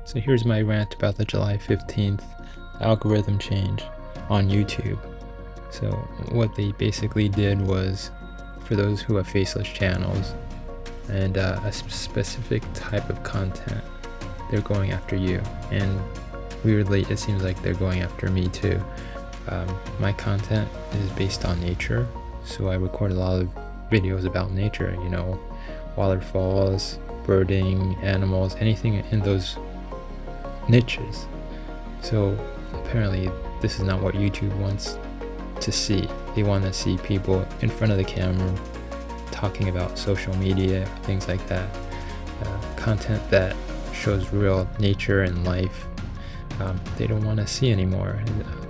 So here's my rant about the July 15th algorithm change on YouTube. So what they basically did was, for those who have faceless channels and a specific type of content, they're going after you. And weirdly, it seems like they're going after me too. My content is based on nature, so I record a lot of videos about nature, waterfalls, birding, animals, anything in those niches. So apparently this is not what YouTube wants to see. They want to see people in front of the camera talking about social media, things like that. Content that shows real nature and life, they don't want to see anymore.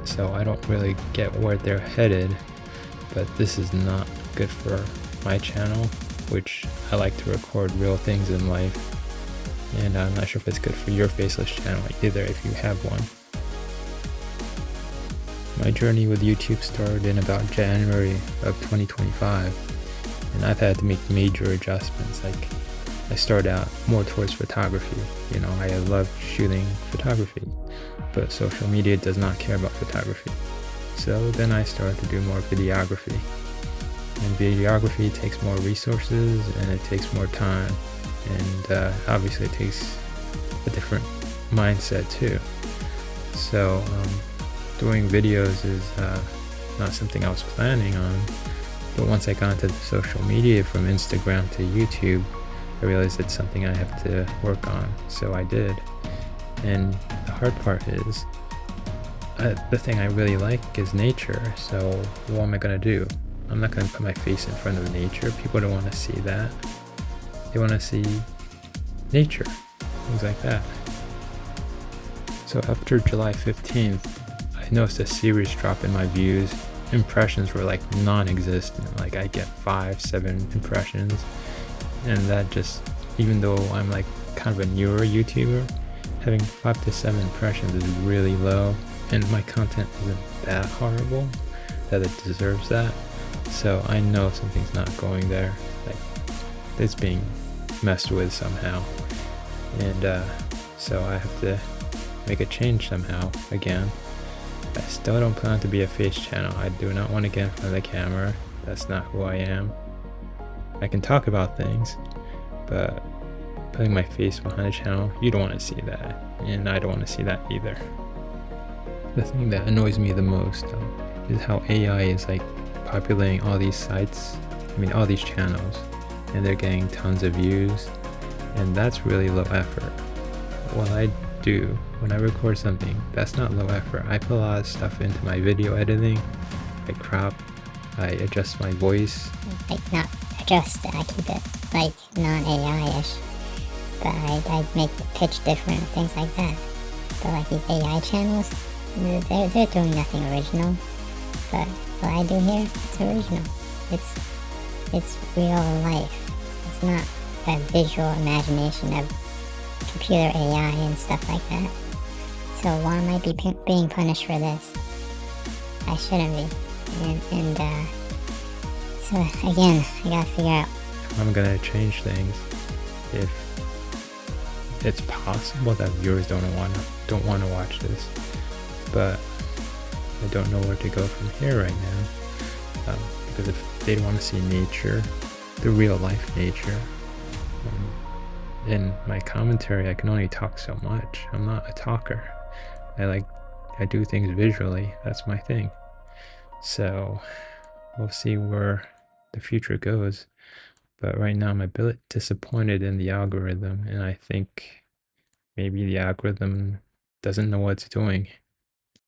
So I don't really get where they're headed, but this is not good for my channel, which I like to record real things in life. And I'm not sure if it's good for your faceless channel either, if you have one. My journey with YouTube started in about January of 2025, and I've had to make major adjustments. Like, I started out more towards photography. I love shooting photography, but social media does not care about photography. So then I started to do more videography. And videography takes more resources and it takes more time. And obviously it takes a different mindset too. So doing videos is not something I was planning on. But once I got into the social media from Instagram to YouTube, I realized it's something I have to work on. So I did. And the hard part is, the thing I really like is nature. So what am I going to do? I'm not going to put my face in front of nature. People don't want to see that. They want to see nature, things like that. So after July 15th, I noticed a serious drop in my views. Impressions were like non-existent. Like, I get 5-7 impressions, and that just, even though I'm like kind of a newer YouTuber, having 5 to 7 impressions is really low, and my content isn't that horrible that it deserves that. So I know something's not going there. Like, it's being messed with somehow, and so I have to make a change somehow again. I still don't plan to be a face channel. I do not want to get in front of the camera. That's not who I am. I can talk about things, but putting my face behind a channel, you don't want to see that, and I don't want to see that either. The thing that annoys me the most is how AI is like populating all these sites, all these channels, and they're getting tons of views, and that's really low effort. What I do when I record something, that's not low effort. I put a lot of stuff into my video editing. I crop, I adjust my voice. Like, not adjust, I keep it like non-AI-ish, but I make the pitch different, things like that. But like these AI channels, they're doing nothing original, but what I do here, it's original. It's real life. It's not a visual imagination of computer AI and stuff like that. So why am I being punished for this? I shouldn't be. And so again, I gotta figure out. I'm gonna change things if it's possible that viewers don't want to watch this, but I don't know where to go from here right now, because if they don't want to see nature, the real life nature, in my commentary I can only talk so much. I'm not a talker. I do things visually. That's my thing. So we'll see where the future goes. But right now I'm a bit disappointed in the algorithm, and I think maybe the algorithm doesn't know what it's doing.